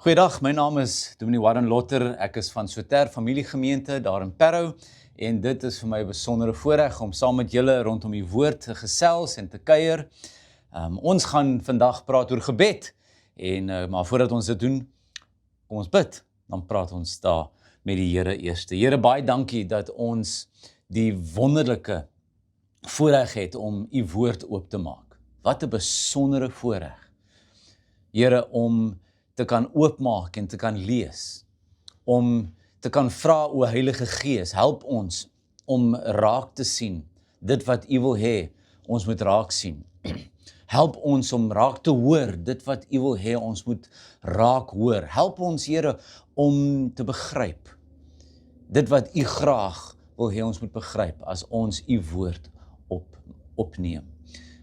Goeiedag, my naam is Dominee Warren Lotter, ek is van Soter familiegemeente daar in Parow en dit is vir my 'n besondere voorreg om saam met julle rondom die woord te gesels en te kuier. Ons gaan vandag praat oor gebed en maar voordat ons dit doen, kom ons bid, dan praat ons daar met die Here eers. Here, baie dankie dat ons die wonderlike voorreg het om u woord oop te maak. Wat 'n besondere voorreg. Here, om te kan oopmaak en te kan lees, om te kan vra, o Heilige Gees, help ons om raak te sien, dit wat u wil hê, ons moet raak sien. Help ons om raak te hoor, dit wat u wil hê, ons moet raak hoor. Help ons, Here, om te begryp, dit wat u graag wil hê, ons moet begryp, as ons u woord opneem,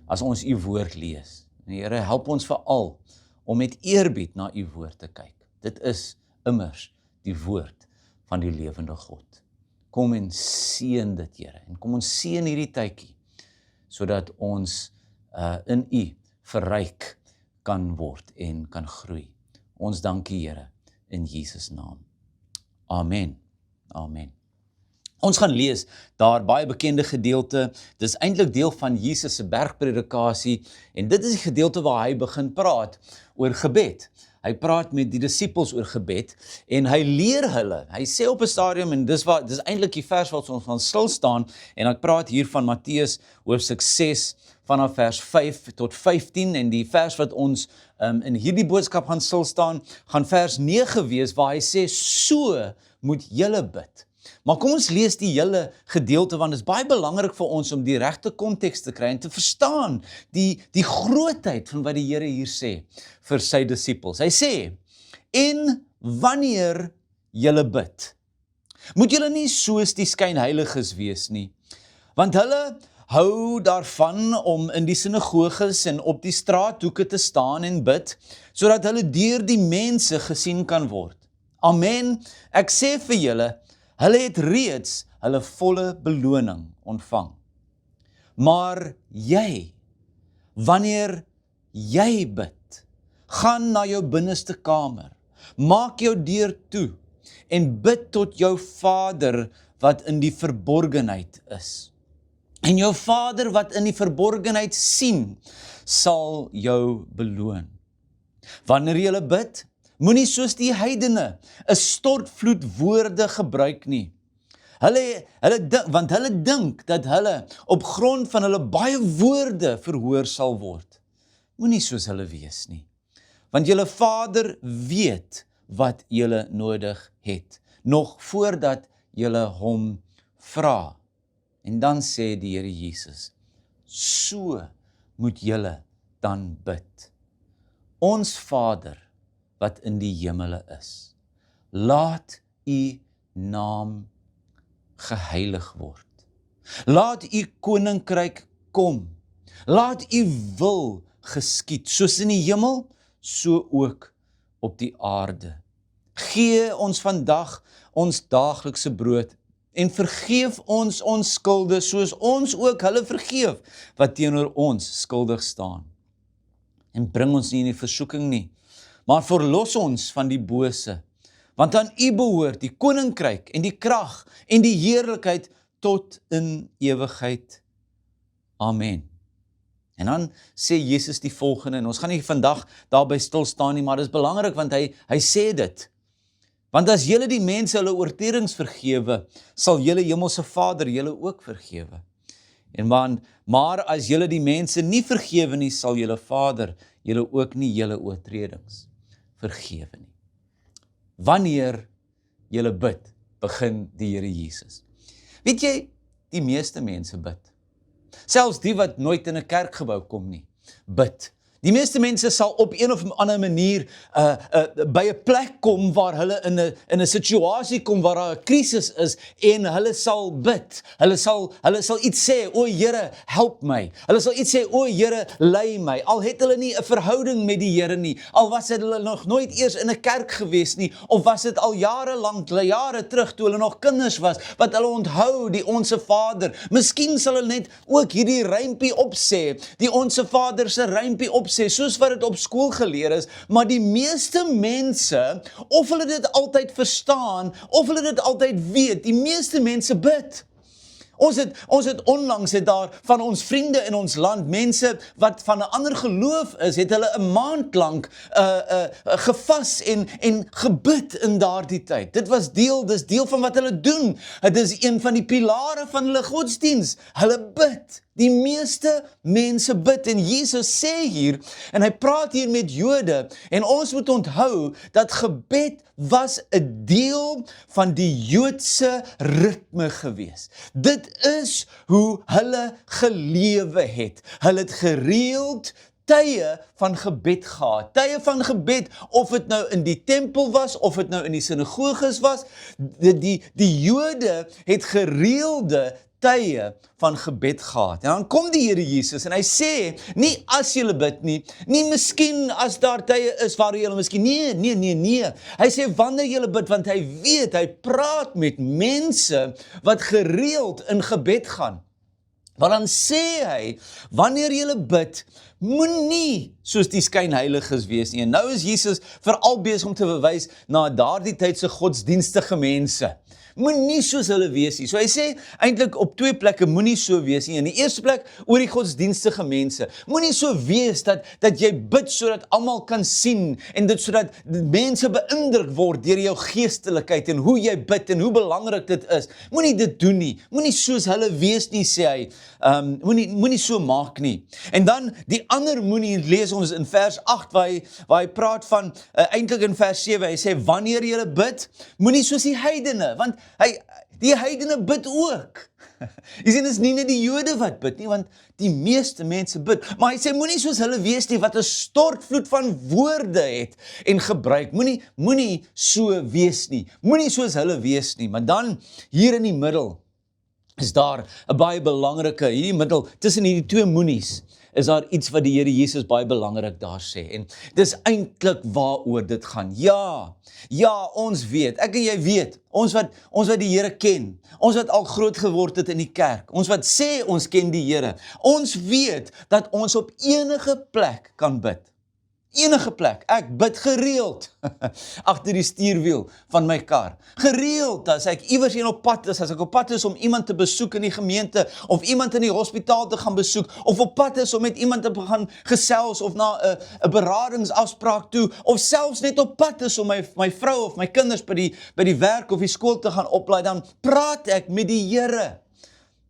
as ons u woord lees. En Here, help ons veral, om met eerbied na u woord te kyk. Dit is immers die woord van die lewende God. Kom en seën dit, Here, en kom ons seën hierdie tydjie, sodat ons in u verryk kan word en kan groei. Ons dankie, Here, in Jesus naam. Amen. Amen. Ons gaan lees daar baie bekende gedeelte, dis eintlik deel van Jesus se bergpredikasie, en dit is die gedeelte waar hy begin praat oor gebed. Hy praat met die disippels oor gebed, en hy leer hulle, hy sê op 'n stadium, en dis eintlik die vers wat ons van stil staan, en ek praat hier van Matteus hoofstuk 6, vanaf vers 5 tot 15, en die vers wat ons in hierdie boodskap gaan stil staan, gaan vers 9 wees, waar hy sê, so moet julle bid. Maar kom ons lees die hele gedeelte, want het is baie belangrik vir ons om die regte konteks te kry en te verstaan die grootheid van wat die Here hier sê vir sy disippels. Hy sê, en wanneer julle bid, moet julle nie soos die skynheiliges wees nie, want hulle hou daarvan om in die sinagoges en op die straathoeke te staan en bid, sodat hulle deur die mense gesien kan word. Amen, ek sê vir julle, hulle het reeds hulle volle beloning ontvang. Maar jy, wanneer jy bid, gaan na jou binneste kamer, maak jou deur toe en bid tot jou Vader wat in die verborgenheid is. En jou Vader wat in die verborgenheid sien, sal jou beloon. Wanneer jy bid, moenie soos die heidene 'n stortvloed woorde gebruik nie. Want hulle dink dat hulle op grond van hulle baie woorde verhoor sal word. Moenie soos hulle wees nie. Want julle Vader weet wat julle nodig het, nog voordat julle hom vra. En dan sê die Here Jesus, so moet julle dan bid. Ons Vader, wat in die hemele is, laat u naam geheilig word. Laat u koninkryk kom. Laat u wil geskied, soos in die hemel, so ook op die aarde. Gee ons vandag ons daaglikse brood, en vergeef ons ons skulde, soos ons ook hulle vergeef, wat teenoor ons skuldig staan. En bring ons nie in die versoeking nie, maar verlos ons van die bose, want aan u behoort die koninkryk en die krag en die heerlikheid tot in ewigheid. Amen. En dan sê Jesus die volgende, en ons gaan nie vandag daarby stil staan nie, maar dit is belangrik, want hy sê dit. Want as julle die mense hulle oortredings vergewe, sal julle hemelse Vader julle ook vergewe. Maar as julle die mense nie vergewe nie, sal julle Vader julle ook nie julle oortredings vergewe nie. Wanneer julle bid, begin die Here Jesus. Weet jy, die meeste mense bid. Selfs die wat nooit in 'n kerkgebou kom nie, bid. Die meeste mense sal op een of ander manier by 'n plek kom waar hulle in 'n situasie kom waar daar 'n krisis is en hulle sal bid. Hulle sal iets sê, o Here, help my. Hulle sal iets sê, o Here, lei my. Al het hulle nie 'n verhouding met die Here nie, al was hulle nog nooit eers in 'n kerk gewees nie, of was dit al jare terug toe hulle nog kinders was, wat hulle onthou die Onse Vader. Miskien sal hulle net ook hierdie rympie opsê, die Onse Vader se rympie opsê, sê, soos wat dit op skool geleer is, maar die meeste mense, of hulle dit altyd verstaan, of hulle dit altyd weet, die meeste mense bid. Ons het onlangs daar van ons vriende in ons land, mense wat van 'n ander geloof is, het hulle 'n maand lank gevas en gebid in daardie tyd. Dis deel van wat hulle doen. Dit is een van die pilare van hulle godsdiens. Hulle bid. Die meeste mense bid en Jesus sê hier, en hy praat hier met Jode, en ons moet onthou dat gebed was 'n deel van die Joodse ritme gewees. Dit is hoe hulle gelewe het. Hulle het gereeld tye van gebed gehad. Tye van gebed, of dit nou in die tempel was, of dit nou in die sinagoges was, die Jode het gereelde tye van gebed gehad. En dan kom die Here Jesus en hy sê, nie as julle bid nie miskien as daar tye is waar julle miskien, nee. Hy sê wanneer julle bid, want hy weet, hy praat met mense wat gereeld in gebed gaan. Maar dan sê hy, wanneer julle bid, moenie soos die skynheiliges wees nie. En nou is Jesus veral besig om te bewys na daardie tydse godsdienstige mense. Moenie soos hulle wees nie. So hy sê eintlik op 2 plekke moenie so wees nie. In die eerste plek oor die godsdienstige mense. Moenie so wees dat jy bid sodat almal kan sien en dit sodat mense beïndruk word deur jou geestelikheid en hoe jy bid en hoe belangrik dit is. Moenie dit doen nie. Moenie soos hulle wees nie, sê hy. Moenie so maak nie. En dan die ander moenie lees ons in vers 8 waar hy praat van eintlik in vers 7. Hy sê wanneer jy bid, moenie soos die heidene, want die heidene bid ook. Jy sien, dit is nie net die Jode wat bid nie, want die meeste mense bid. Maar hy sê, moenie soos hulle wees nie, wat 'n stortvloed van woorde het en gebruik. Moenie so wees nie. Moenie soos hulle wees nie. Maar dan, hier in die middel, is daar 'n baie belangrike, hierdie middel, tussen hierdie 2 moenies, is daar iets wat die Here Jesus baie belangrik daar sê. En dis eintlik waaroor dit gaan. Ja, ons weet, ek en jy weet, ons wat die Here ken, ons wat al groot geword het in die kerk, ons wat sê ons ken die Here, ons weet dat ons op enige plek kan bid. Enige plek, ek bid gereeld agter die stuurwiel van my kar. Gereeld, as ek iewers heen op pad is, as ek op pad is om iemand te besoek in die gemeente, of iemand in die hospitaal te gaan besoek, of op pad is om met iemand te gaan gesels, of na 'n beradingsafspraak toe, of selfs net op pad is om my vrou of my kinders by die werk of die skool te gaan oplaai, dan praat ek met die Here.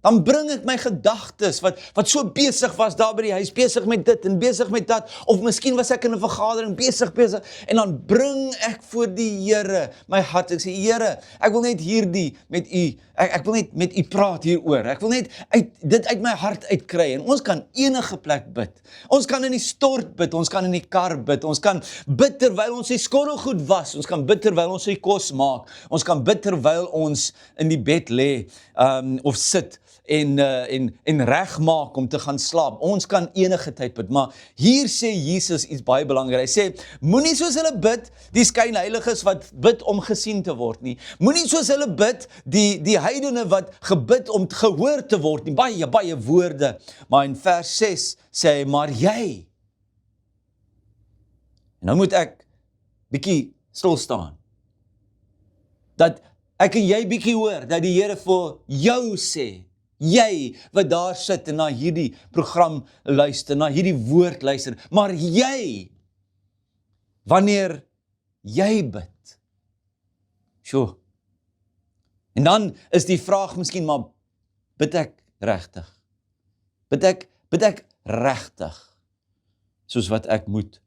Dan bring ek my gedagtes wat so besig was daar by die huis, besig met dit en besig met dat, of miskien was ek in 'n vergadering besig, en dan bring ek voor die Here my hart. Ek sê, Here, ek wil net hierdie met u, ek wil net met u praat hieroor. Ek wil net dit uit my hart uitkry. En ons kan enige plek bid. Ons kan in die stort bid, ons kan in die kar bid, ons kan bid terwyl ons die skottelgoed was, ons kan bid terwyl ons die kos maak, ons kan bid terwyl ons in die bed lê of sit en regmaak om te gaan slaap. Ons kan enige tyd bid, maar hier sê Jesus iets baie belangrik. Hy sê, moenie soos hulle bid, die skynheiliges wat bid om gesien te word nie. Moenie soos hulle bid, die heidene wat gebid om gehoor te word nie. Baie woorde. Maar in vers 6 sê hy, maar jy. En nou moet ek bietjie stil staan. Dat ek en jy bietjie hoor, dat die Here vir jou sê, jy wat daar sit en na hierdie program luister, na hierdie woord luister, maar jy, wanneer jy bid. Sjoe. En dan is die vraag miskien, maar bid ek regtig? Bid ek regtig soos wat ek moet?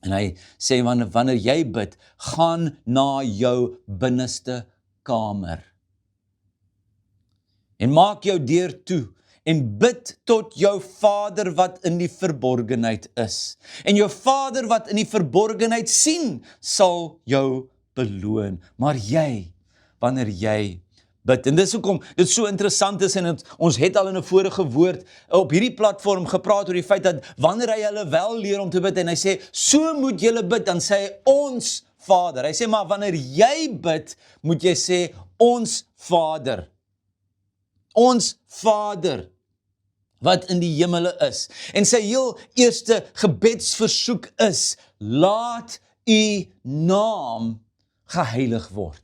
En hy sê, wanneer jy bid, gaan na jou binneste kamer. En maak jou deur toe en bid tot jou Vader wat in die verborgenheid is. En jou Vader wat in die verborgenheid sien, sal jou beloon. Maar jy, wanneer jy bid, en dis hoekom dit so interessant is, en ons het al in 'n vorige woord op hierdie platform gepraat oor die feit dat wanneer hy hulle wel leer om te bid, en hy sê, so moet julle bid, dan sê hy, ons Vader. Hy sê, maar wanneer jy bid, moet jy sê, ons Vader. Ons Vader. wat in die hemele is. En sy heel eerste gebedsversoek is, laat u naam geheilig word.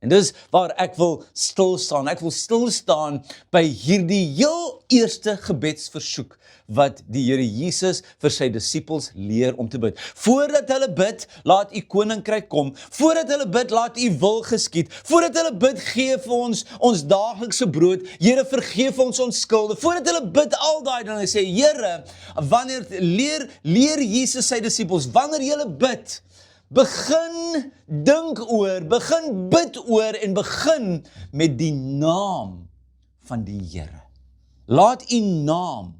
En dis waar ek wil stil staan. Ek wil stil staan by hierdie heel eerste gebedsversoek wat die Here Jesus vir sy disippels leer om te bid. Voordat hulle bid, laat u koninkryk kom. Voordat hulle bid, laat u wil geskied. Voordat hulle bid, gee vir ons daaglikse brood. Here, vergeef ons skulde. Voordat hulle bid al daai dan sê, Here, wanneer leer Jesus sy disippels, wanneer julle bid, begin dink oor, begin bid oor en begin met die naam van die Here. Laat u naam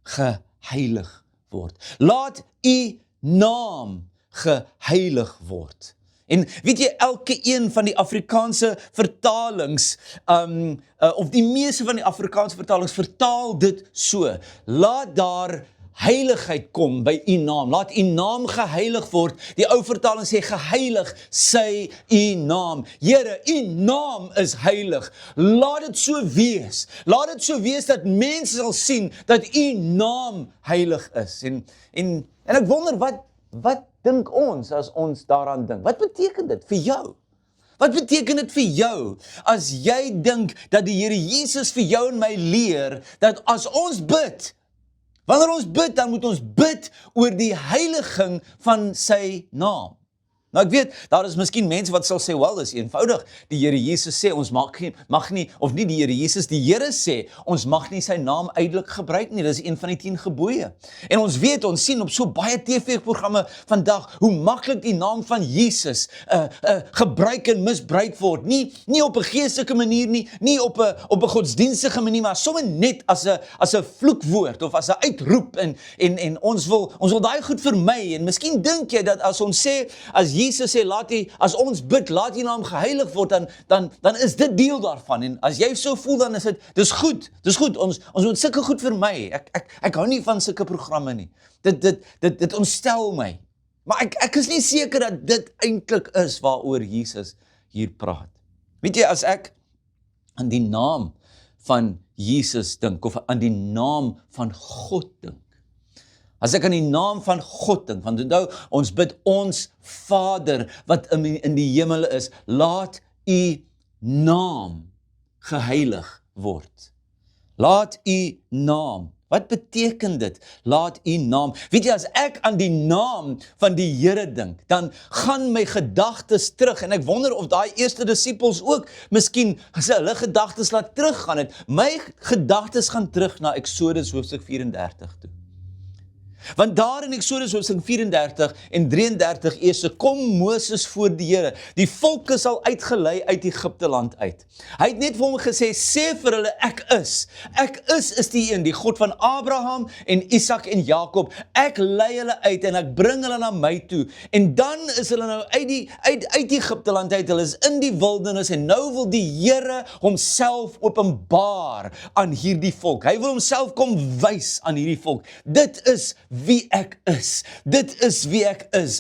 geheilig word. Laat u naam geheilig word. En weet jy, elke een van die Afrikaanse vertalings, of die meeste van die Afrikaanse vertalings vertaal dit so, laat daar heiligheid kom by u naam, laat u naam geheilig word. Die ou vertaling sê, geheilig sy u naam. Here, u naam is heilig. Laat dit so wees. Laat dit so wees dat mense sal sien dat u naam heilig is. En ek wonder, wat dink ons as ons daaraan dink? Wat beteken dit vir jou? Wat beteken dit vir jou as jy dink dat die Here Jesus vir jou en my leer, dat as ons bid, wanneer ons bid, dan moet ons bid oor die heiliging van sy naam. Nou ek weet, daar is miskien mense wat sal sê, wel, dis eenvoudig. Die Here Jesus sê, ons mag nie, of nie die Here Jesus, die Here sê, ons mag nie sy naam uitelik gebruik nie. Dis een van die 10 gebooie. En ons weet, ons sien op so baie TV-programme vandag, hoe maklik die naam van Jesus gebruik en misbruik word. Nie op 'n geestelike manier nie, nie op 'n godsdienstige manier, maar sommer net as 'n vloekwoord, of as 'n uitroep, en ons wil daai goed vermy, en miskien dink jy dat as ons sê, as Jesus sê, as ons bid, laat die naam geheilig word, dan is dit deel daarvan. En as jy so voel, dan is dis goed, ons moet sulke goed vermy. Ek hou nie van sulke programme nie. Dit ontstel my. Maar ek is nie seker dat dit eintlik is waaroor Jesus hier praat. Weet jy, as ek aan die naam van Jesus dink, of aan die naam van God dink, as ek aan die naam van God dink, want onthou, ons bid ons Vader wat in die hemele is, laat u naam geheilig word. Laat u naam. Wat beteken dit? Laat u naam. Weet jy, as ek aan die naam van die Here dink, dan gaan my gedagtes terug, en ek wonder of daai eerste disippels ook miskien hulle gedagtes laat teruggaan het. My gedagtes gaan terug na Eksodus hoofstuk 34 toe. Want daar in Eksodus hoofstuk 34 en 33 eerste kom Moses voor die Here. Die volk is al uitgelei uit Egipte land uit. Hy het net vir hom gesê, sê vir hulle, ek is die een, die God van Abraham en Isak en Jakob. Ek lei hulle uit en ek bring hulle na my toe. En dan is hulle nou uit Egipte land uit, hulle is in die wildernis, en nou wil die Here homself openbaar aan hierdie volk. Hy wil homself kom wys aan hierdie volk. Dit is wie ek is. Dit is wie ek is.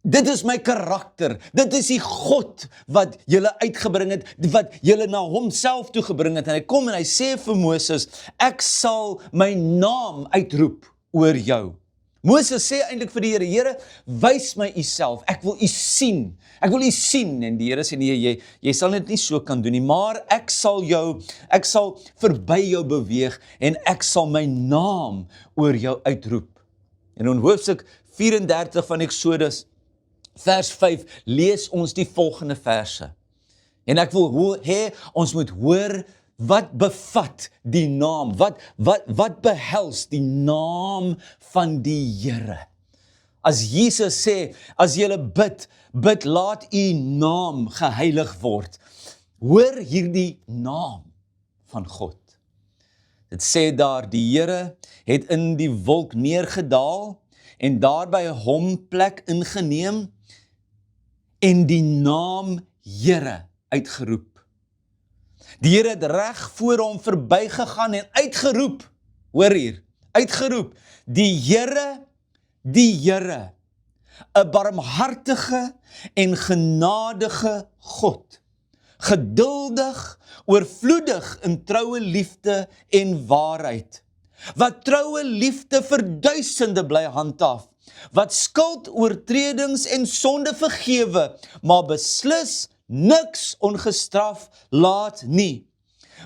Dit is my karakter. Dit is die God wat julle uitgebring het, wat julle na homself toe gebring het. En hy kom en hy sê vir Moses, ek sal my naam uitroep oor jou. Moses sê eintlik vir die Here, Here, wys my u self. Ek wil u sien. Ek wil u sien. En die Here sê, nee, jy sal dit nie so kan doen nie, maar ek sal verby jou beweeg en ek sal my naam oor jou uitroep. En in hoofstuk 34 van Eksodus, vers 5, lees ons die volgende verse. En ek wil hê, ons moet hoor, wat bevat die naam? Wat behels die naam van die Here? As Jesus sê, as julle bid, laat u naam geheilig word. Hoor hierdie naam van God. Dit sê daar, die Here het in die wolk neergedaal en daarby hom plek ingeneem en die naam Here uitgeroep. Die Here het reg voor hom verbygegaan en uitgeroep, hoor hier, uitgeroep, die Here, 'n barmhartige en genadige God, geduldig, oorvloedig in troue liefde en waarheid, wat troue liefde vir duisende bly handhaaf, wat skuld, oortredings en sonde vergewe, maar beslis niks ongestraf laat nie,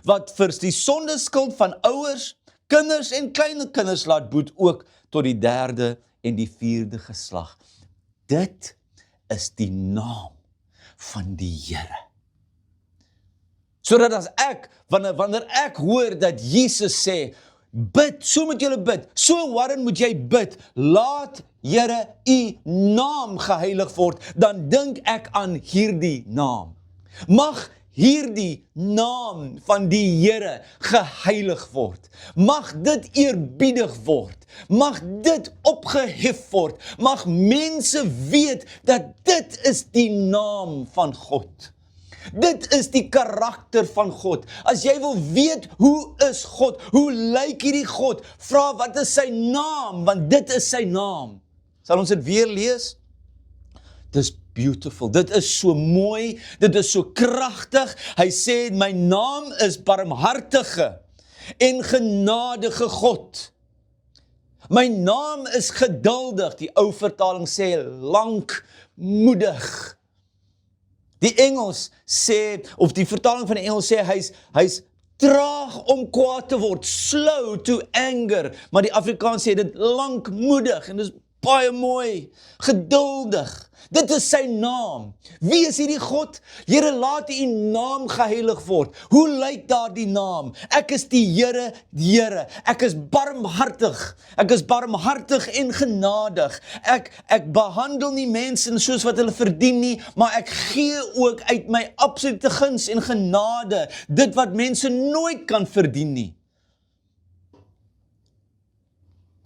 wat vir die sondeskuld van ouers, kinders en kleine kinders laat boet ook tot die 3de en die 4de geslag. Dit is die naam van die Here. Sodat as ek, wanneer ek hoor dat Jesus sê, bid, so moet julle bid, so waarin moet jy bid, laat Here u naam geheilig word, dan dink ek aan hierdie naam. Mag hierdie naam van die Here geheilig word. Mag dit eerbiedig word. Mag dit opgehef word. Mag mense weet dat dit is die naam van God. Dit is die karakter van God. As jy wil weet hoe is God, hoe lyk hierdie God, vra wat is sy naam, want dit is sy naam. Sal ons dit weer lees? Dit is beautiful, dit is so mooi, dit is so kragtig. Hy sê, my naam is barmhartige en genadige God. My naam is geduldig, die ou vertaling sê lankmoedig. Die Engels sê, of die vertaling van die Engels sê, hy's traag om kwaad te word, slow to anger, maar die Afrikaans sê dit lankmoedig, en dit is baie mooi, geduldig. Dit is sy naam. Wie is hierdie God? Here, laat u naam geheilig word. Hoe lyk daar die naam? Ek is die Here, die Here. Ek is barmhartig. Ek is barmhartig en genadig. Ek behandel nie mense soos wat hulle verdien nie, maar ek gee ook uit my absolute guns en genade, dit wat mense nooit kan verdien nie.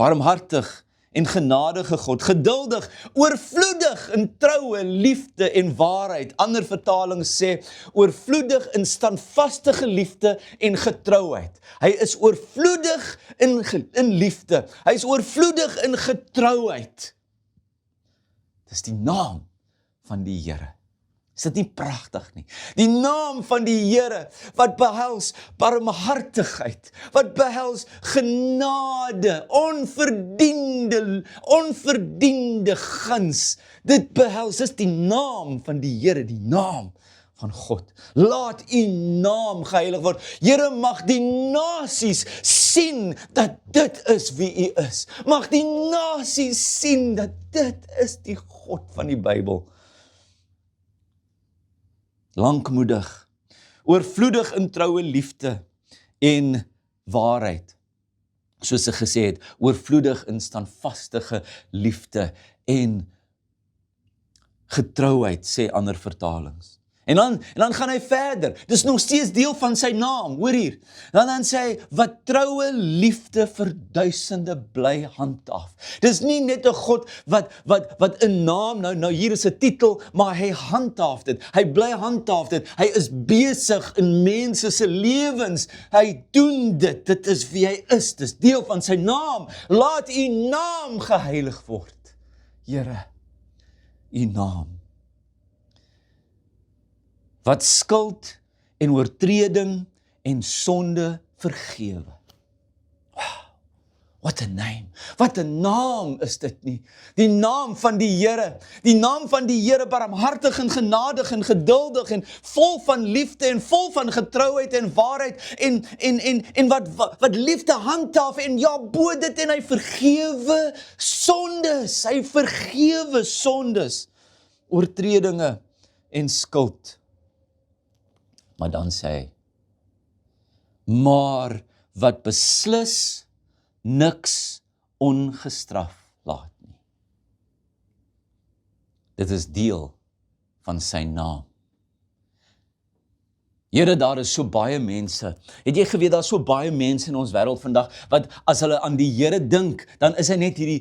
Barmhartig en genadige God, geduldig, oorvloedig in troue, liefde en waarheid. Ander vertalings sê, oorvloedig in standvastige liefde en getrouheid. Hy is oorvloedig in liefde. Hy is oorvloedig in getrouheid. Dis die naam van die Here. Is dit nie pragtig nie? Die naam van die Here, wat behels barmhartigheid, wat behels genade, onverdiende guns. Dit behels, is die naam van die Here, die naam van God. Laat u naam geheilig word. Here, mag die nasies sien dat dit is wie u is. Mag die nasies sien dat dit is die God van die Bybel. Lankmoedig, oorvloedig in troue liefde en waarheid. Soos hy gesê het, oorvloedig in standvastige liefde en getrouheid, sê ander vertalings. En dan gaan hy verder, dis nog steeds deel van sy naam, hoor hier. Dan sê hy, wat troue liefde vir duisende bly handhaaf. Dis nie net 'n God wat 'n naam, nou hier is 'n titel, maar hy handhaaf dit, hy bly handhaaf dit, hy is besig in mense se lewens, hy doen dit is wie hy is, dis deel van sy naam. Laat u naam geheilig word, Here, u naam. Wat skuld en oortreding en sonde vergewe. Wow, what a name, wat 'n naam is dit nie. Die naam van die Here, die naam van die Here, barmhartig en genadig en geduldig en vol van liefde en vol van getrouheid en waarheid en wat liefde handhaaf en ja, bo dit en hy vergewe sondes, oortredinge en skuld. Maar dan sê hy, maar wat beslis niks ongestraf laat nie. Dit is deel van sy naam. Here, daar is so baie mense. Het jy geweet, daar is so baie mense in ons wêreld vandag, wat as hulle aan die Here dink, dan is hy net hierdie,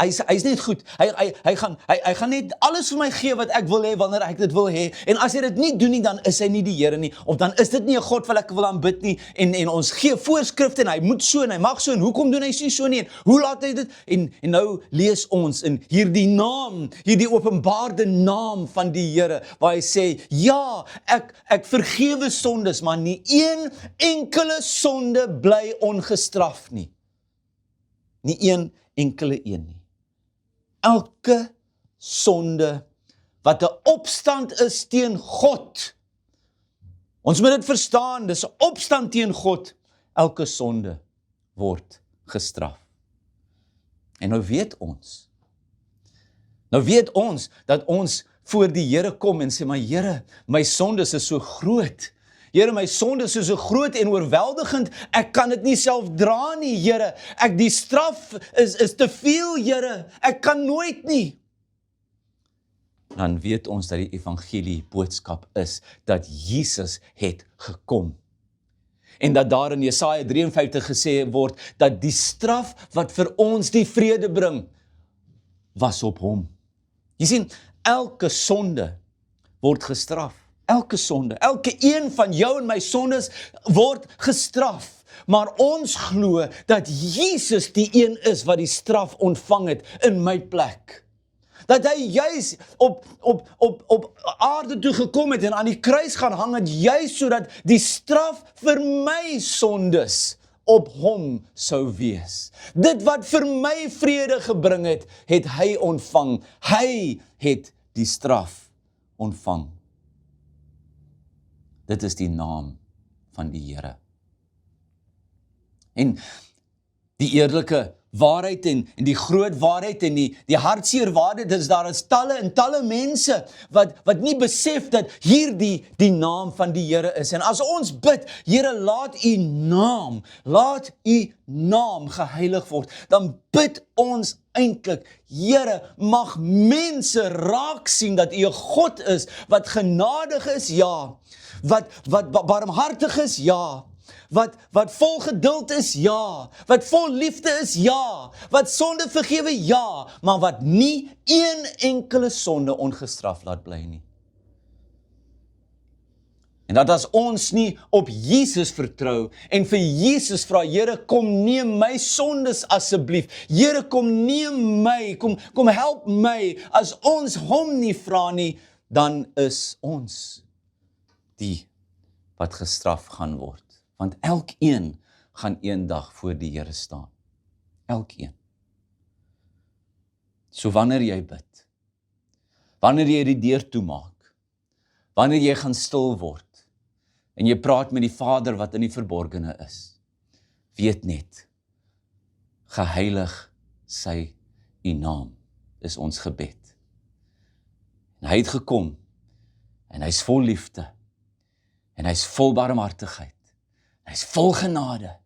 hy's net goed. Hy gaan net alles vir my gee wat ek wil hê, wanneer ek dit wil hê. En as hy dit nie doen nie, dan is hy nie die Here nie. Of dan is dit nie 'n God wat ek wil aanbid nie. En ons gee voorskrifte en hy moet so en hy mag so en hoekom doen hy so nie? En hoe laat hy dit? En nou lees ons in hierdie naam, hierdie openbaarde naam van die Here, waar hy sê, ja, ek vergewe sondes, maar nie een enkele sonde bly ongestraf nie. Nie een enkele een nie. Elke sonde wat 'n opstand is teen God. Ons moet dit verstaan, dis 'n opstand teen God. Elke sonde word gestraf. En nou weet ons dat ons voor die Here kom en sê, maar Here, my sondes is so groot. Here, my sondes is so groot en oorweldigend, ek kan dit nie self dra nie, Here. Die straf is te veel, Here. Ek kan nooit nie. Dan weet ons dat die evangelie boodskap is, dat Jesus het gekom. En dat daar in Jesaja 53 gesê word, dat die straf wat vir ons die vrede bring, was op hom. Jy sien, elke sonde word gestraf. Elke sonde, elke een van jou en my sondes word gestraf. Maar ons glo dat Jesus die een is wat die straf ontvang het in my plek. Dat hy juis op aarde toe gekom het en aan die kruis gaan hang het, juis sodat die straf vir my sondes op hom sou wees. Dit wat vir my vrede gebring het, het hy ontvang. Hy het die straf ontvang. Dit is die naam van die Here. En die eerlike waarheid en die groot waarheid en die hartseer waarheid is, daar is talle en talle mense wat nie besef dat hier die naam van die Here is. En as ons bid, Here, laat u naam geheilig word, dan bid ons eintlik, Here, mag mense raak sien dat u 'n God is wat genadig is, ja, wat barmhartig is, ja, wat vol geduld is, ja, wat vol liefde is, ja, wat sonde vergewe, ja, maar wat nie een enkele sonde ongestraf laat bly nie. En dat as ons nie op Jesus vertrou en vir Jesus vra, Here, kom neem my sondes asseblief, Here, kom neem my, kom help my, as ons hom nie vra nie, dan is ons die wat gestraf gaan word. Want elkeen gaan eendag voor die Here staan. Elkeen. So wanneer jy bid, wanneer jy die deur toemaak, wanneer jy gaan stil word, en jy praat met die Vader wat in die verborgene is, weet net, geheilig sy u naam, is ons gebed. En hy het gekom, en hy is vol liefde, en hy is vol barmhartigheid, hy is vol genade,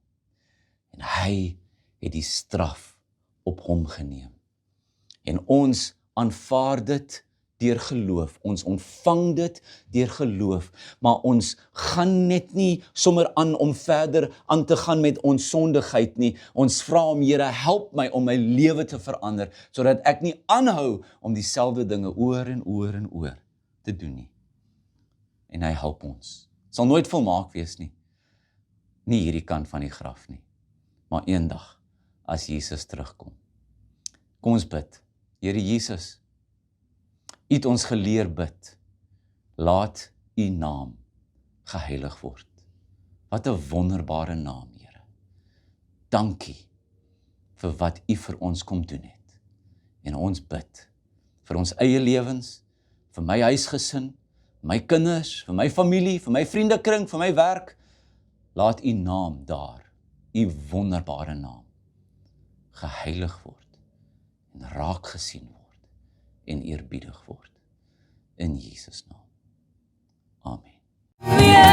en hy het die straf op hom geneem. En ons aanvaar dit deur geloof, ons ontvang dit deur geloof, maar ons gaan net nie sommer aan om verder aan te gaan met ons sondigheid nie. Ons vra om, Here, help my om my lewe te verander, sodat ek nie aanhou om dieselfde dinge oor en oor en oor te doen nie. En hy help ons. Sal nooit volmaak wees nie. Nie hierdie kant van die graf nie, maar eendag as Jesus terugkom. Kom ons bid. Here Jesus, u het ons geleer bid. Laat u naam geheilig word. Wat 'n wonderbare naam, Here. Dankie vir wat u vir ons kom doen het. En ons bid vir ons eie lewens, vir my huisgesin, my kinders, vir my familie, vir my vriendekring, vir my werk. Laat u naam daar, u wonderbare naam, geheilig word en raak gesien word en eerbiedig word. In Jesus naam. Amen.